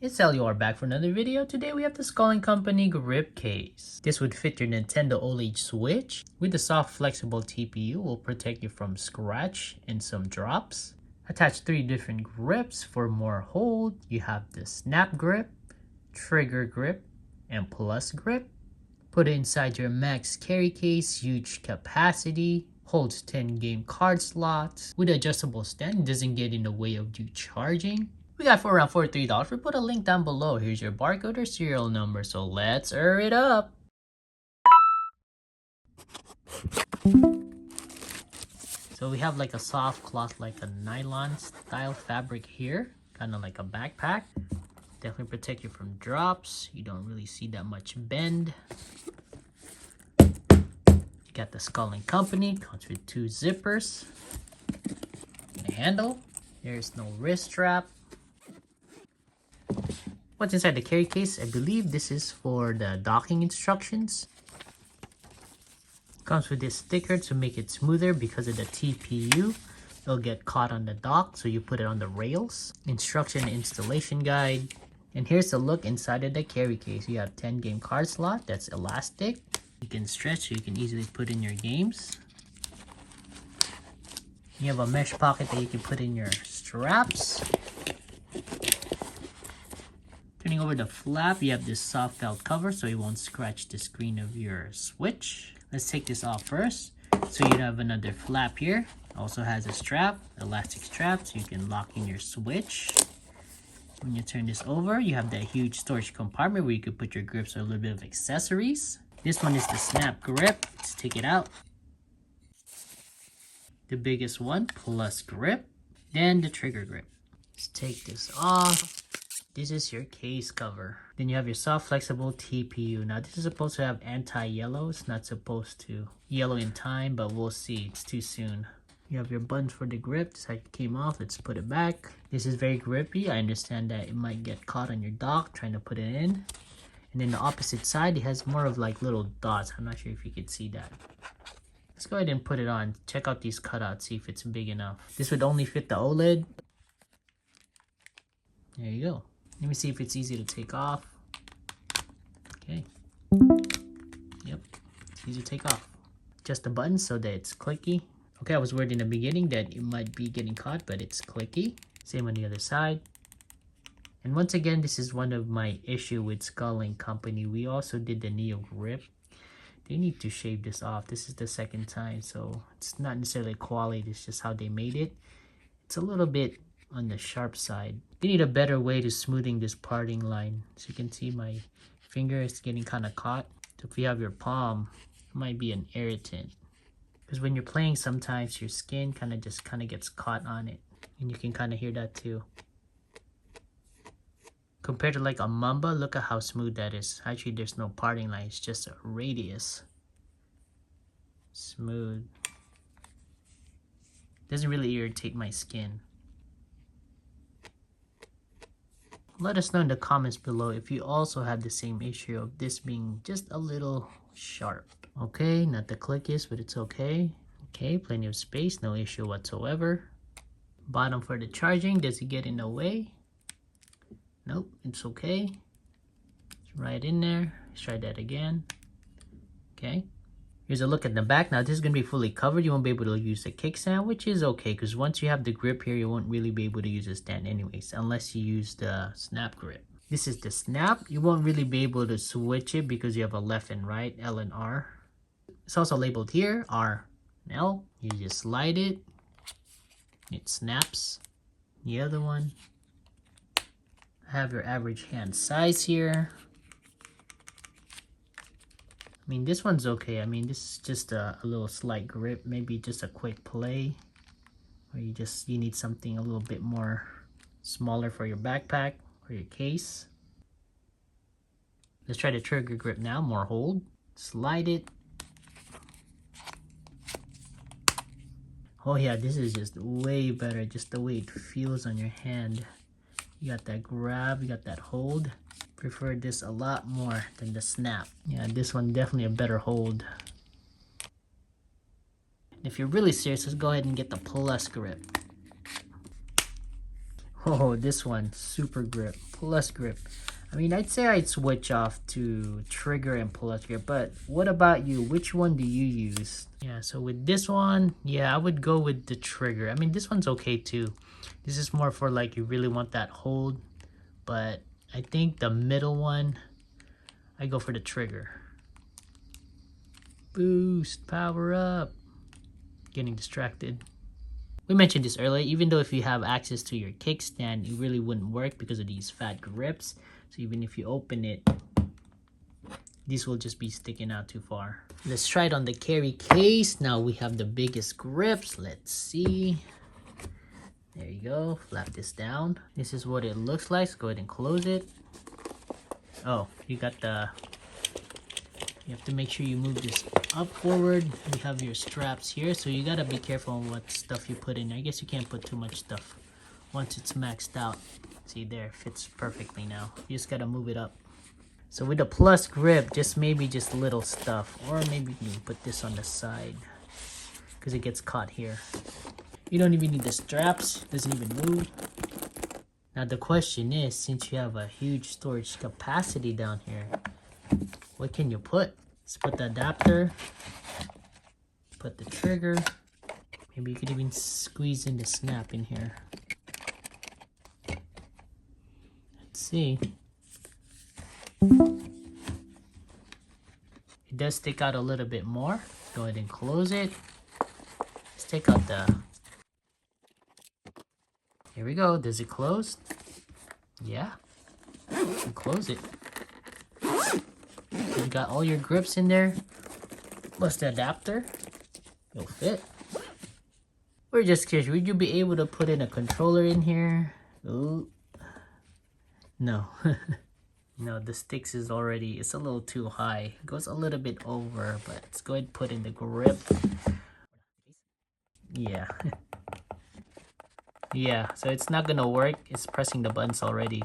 It's LUR back for another video. Today we have the Skull & Company grip case. This would fit your Nintendo Oled Switch. With the soft flexible TPU, will protect you from scratch and some drops. Attach 3 different grips for more hold. You have the snap grip, trigger grip, and plus grip. Put it inside your max carry case, huge capacity, holds 10 game card slots. With adjustable stand, it doesn't get in the way of you charging. We got for around $43. We put a link down below. Here's your barcode or serial number, so let's hurry it up. So we have like a soft cloth, like a nylon style fabric here, kind of like a backpack. Definitely protect you from drops. You don't really see that much bend. You got the Skull & Company, comes with 2 zippers. And a handle. There's no wrist strap. What's inside the carry case? I believe this is for the docking instructions. Comes with this sticker to make it smoother because of the TPU. It'll get caught on the dock, so you put it on the rails. Instruction installation guide. And here's the look inside of the carry case. You have 10 game card slot that's elastic. You can stretch so you can easily put in your games. You have a mesh pocket that you can put in your straps. Turning over the flap, you have this soft felt cover so it won't scratch the screen of your Switch. Let's take this off first. So you have another flap here. Also has a strap, elastic strap, so you can lock in your Switch. When you turn this over, you have that huge storage compartment where you could put your grips or a little bit of accessories. This one is the snap grip. Let's take it out. The biggest one, plus grip. Then the trigger grip. Let's take this off. This is your case cover. Then you have your soft flexible TPU. Now this is supposed to have anti-yellow. It's not supposed to yellow in time, but we'll see. It's too soon. You have your buttons for the grip. This side came off. Let's put it back. This is very grippy. I understand that it might get caught on your dock trying to put it in. And then the opposite side, it has more of like little dots. I'm not sure if you could see that. Let's go ahead and put it on. Check out these cutouts, see if it's big enough. This would only fit the OLED. There you go. Let me see if it's easy to take off. Okay. Yep, it's easy to take off. Just the buttons so that it's clicky. Okay, I was worried in the beginning that it might be getting caught, but it's clicky. Same on the other side. And once again, this is one of my issue with Skull & Company. We also did the Neo grip. They need to shave this off. This is the second time, so it's not necessarily quality. It's just how they made it. It's a little bit on the sharp side. They need a better way to smoothing this parting line. So you can see my finger is getting kind of caught. So if you have your palm, it might be an irritant. Because when you're playing, sometimes your skin kind of gets caught on it. And you can kind of hear that too. Compared to like a Mamba, look at how smooth that is. Actually, there's no parting line. It's just a radius. Smooth. Doesn't really irritate my skin. Let us know in the comments below if you also have the same issue of this being just a little sharp. Okay, not the clickiest, but it's okay. Okay, plenty of space, no issue whatsoever. Bottom for the charging, does it get in the way? Nope, it's okay. It's right in there. Let's try that again. Okay. Here's a look at the back. Now this is going to be fully covered. You won't be able to use the kickstand, which is okay because once you have the grip here, you won't really be able to use the stand anyways, unless you use the snap grip. This is the snap. You won't really be able to switch it because you have a left and right, L and R. It's also labeled here, R and L. You just slide it. It snaps. The other one. Have your average hand size here. I mean, this one's okay. I mean, this is just a little slight grip, maybe just a quick play, or you need something a little bit more smaller for your backpack or your case. Let's try the trigger grip now, more hold. Slide it. Oh yeah, this is just way better, just the way it feels on your hand. You got that grab, you got that hold. Prefer this a lot more than the snap. Yeah, this one definitely a better hold. If you're really serious, let's go ahead and get the plus grip. Oh, this one, super grip, plus grip. I mean, I'd say I'd switch off to trigger and plus grip, but what about you? Which one do you use? Yeah, so with this one, yeah, I would go with the trigger. I mean, this one's okay too. This is more for like you really want that hold, but I think the middle one, I go for the trigger. Boost, power up. Getting distracted. We mentioned this earlier, even though if you have access to your kickstand, it really wouldn't work because of these fat grips. So even if you open it, these will just be sticking out too far. Let's try it on the carry case. Now we have the biggest grips. Let's see. There you go. Flap this down. This is what it looks like. So go ahead and close it. Oh, you got the... You have to make sure you move this up forward. You have your straps here, so you gotta be careful on what stuff you put in there. I guess you can't put too much stuff once it's maxed out. See there, fits perfectly now. You just gotta move it up. So with the plus grip, just maybe just little stuff, or maybe you can put this on the side because it gets caught here. You don't even need the straps, doesn't even move. Now the question is, since you have a huge storage capacity down here, what can you put? Let's put the adapter, put the trigger. Maybe you could even squeeze in the snap in here. Let's see. It does stick out a little bit more. Go ahead and close it. Let's take out the... Here we go. Does it close? Yeah. You close it. You got all your grips in there, plus the adapter. It'll fit. We're just curious, would you be able to put in a controller in here? Ooh. No. No, the sticks is already, it's a little too high. It goes a little bit over, but let's go ahead and put in the grip. Yeah. Yeah, so it's not gonna work. It's pressing the buttons already.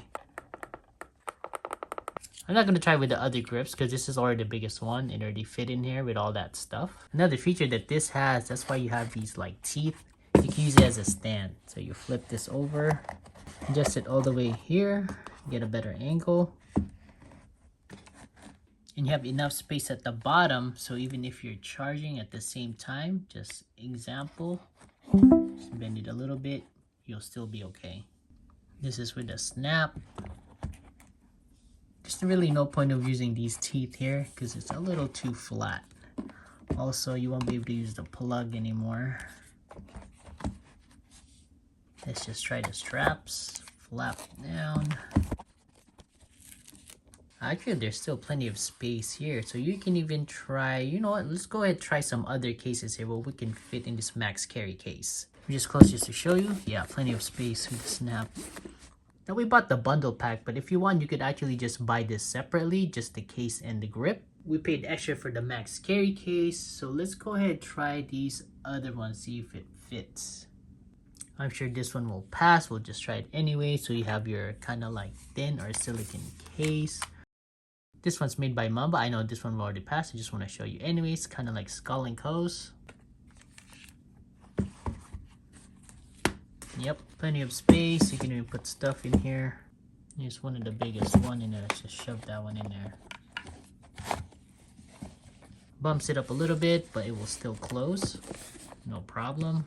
I'm not going to try with the other grips because this is already the biggest one. It already fit in here with all that stuff. Another feature that this has, that's why you have these like teeth. You can use it as a stand. So you flip this over, adjust it all the way here, get a better angle. And you have enough space at the bottom, so even if you're charging at the same time, just example, just bend it a little bit, you'll still be okay. This is with the snap. There's really no point of using these teeth here because it's a little too flat. Also, you won't be able to use the plug anymore. Let's just try the straps. Flap down. Actually, there's still plenty of space here, so you can even try, you know what, let's go ahead and try some other cases here where we can fit in this max carry case. Just close just to show you. Yeah, plenty of space with the snap. Now we bought the bundle pack, but if you want, you could actually just buy this separately, just the case and the grip. We paid extra for the max carry case, so let's go ahead and try these other ones, see if it fits. I'm sure this one will pass. We'll just try it anyway. So you have your kind of like thin or silicone case. This one's made by Mamba. I know this one will already passed. I just want to show you anyways. Kind of like Skull and Co's. Yep, plenty of space. You can even put stuff in here. Here's one of the biggest one in there. Let's just shove that one in there. Bumps it up a little bit, but it will still close. No problem.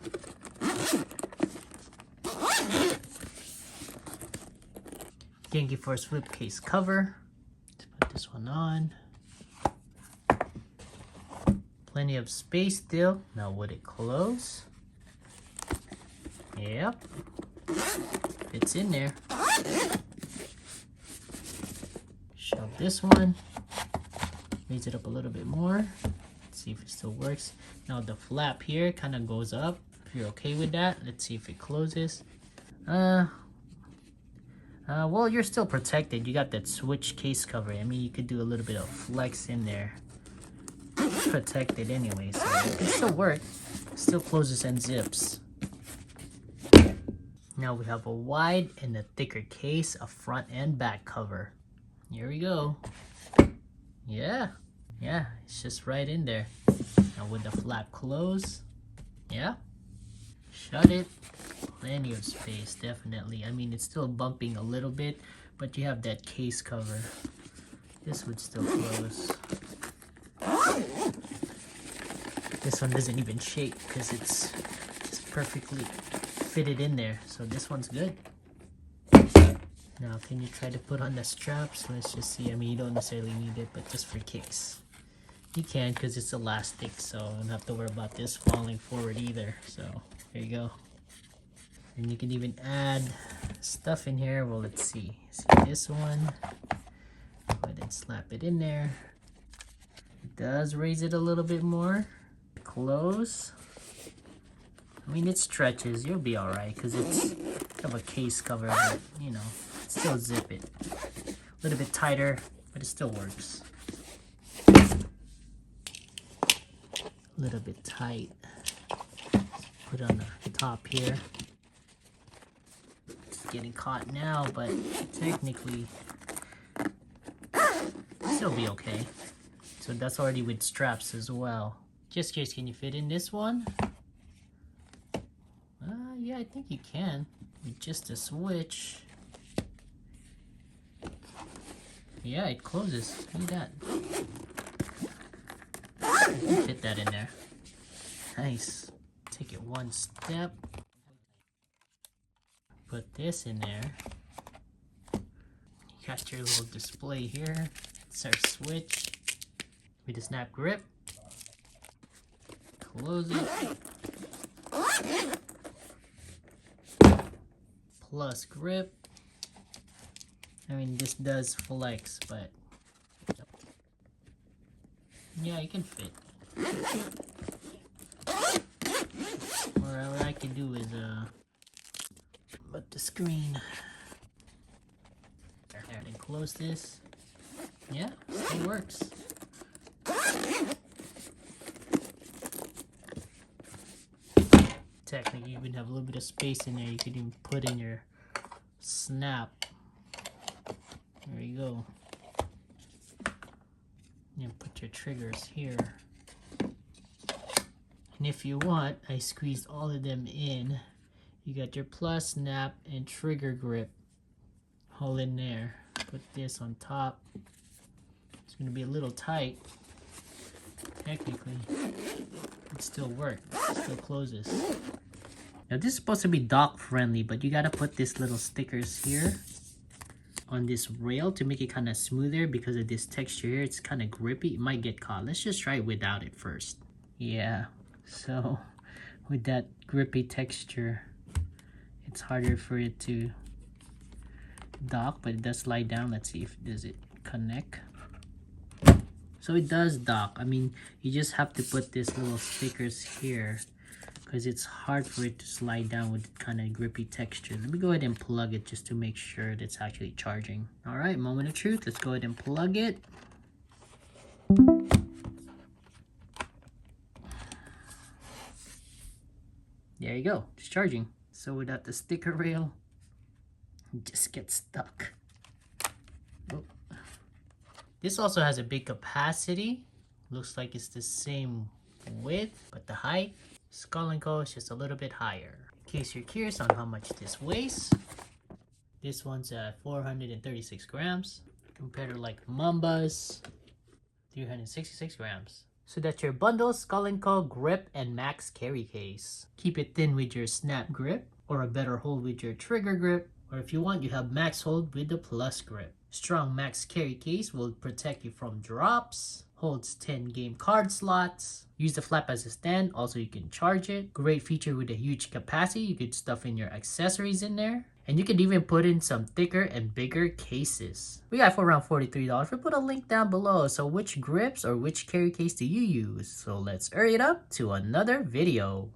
Yankee Force flip case cover. Let's put this one on. Plenty of space still. Now would it close? Yep. It's in there. Shove this one. Raise it up a little bit more. Let's see if it still works. Now the flap here kind of goes up. If you're okay with that, let's see if it closes. Well, you're still protected. You got that switch case cover. I mean, you could do a little bit of flex in there. It's protected anyway, so it can still work. Still closes and zips. Now we have a wide and a thicker case, a front and back cover. Here we go. Yeah, it's just right in there. Now with the flap closed, yeah, shut it. Plenty of space, definitely. I mean, it's still bumping a little bit, but you have that case cover. This would still close. This one doesn't even shake because it's just perfectly fitted in there. So this one's good. Now, can you try to put on the straps? Let's just see. I mean, you don't necessarily need it, but just for kicks. You can because it's elastic, so I don't have to worry about this falling forward either. So there you go. And you can even add stuff in here. Well, let's see. See this one. Go ahead and slap it in there. It does raise it a little bit more. Close. I mean, it stretches. You'll be alright because it's have a case cover, but you know, still zip it. A little bit tighter, but it still works. A little bit tight. Put on the top here. It's getting caught now, but technically it'll be okay. So that's already with straps as well. Just curious, can you fit in this one? Yeah, I think you can. With just a switch. Yeah, it closes. Look at that. You can fit that in there. Nice. Take it one step. Put this in there. You got your little display here. It's our switch. With a snap grip. Close it. Plus grip. I mean, this does flex, but yeah, it can fit. Or what I can do is put the screen there and close this. Yeah, it works. Technically, you even have a little bit of space in there. You could even put in your snap. There you go. And put your triggers here. And if you want, I squeezed all of them in. You got your plus, snap, and trigger grip all in there. Put this on top. It's going to be a little tight. Technically, it still works. It still closes. Now this is supposed to be dock friendly, but you got to put this little stickers here on this rail to make it kind of smoother because of this texture here. It's kind of grippy. It might get caught. Let's just try it without it first. Yeah, so with that grippy texture, it's harder for it to dock, but it does slide down. Let's see if does it connect. So it does dock. I mean, you just have to put these little stickers here because it's hard for it to slide down with kind of grippy texture. Let me go ahead and plug it just to make sure that it's actually charging. All right, moment of truth. Let's go ahead and plug it. There you go, it's charging. So without the sticker rail, it just gets stuck. Oh. This also has a big capacity. Looks like it's the same width, but the height, Skull & Co is just a little bit higher. In case you're curious on how much this weighs, this one's at 436 grams compared to like Mamba's 366 grams. So that's your bundle Skull & Co grip and max carry case. Keep it thin with your snap grip, or a better hold with your trigger grip, or if you want, you have max hold with the plus grip. Strong max carry case will protect you from drops, holds 10 game card slots. Use the flap as a stand, also you can charge it. Great feature with a huge capacity, you could stuff in your accessories in there. And you can even put in some thicker and bigger cases. We got it for around $43. We'll put a link down below. So which grips or which carry case do you use? So let's hurry it up to another video.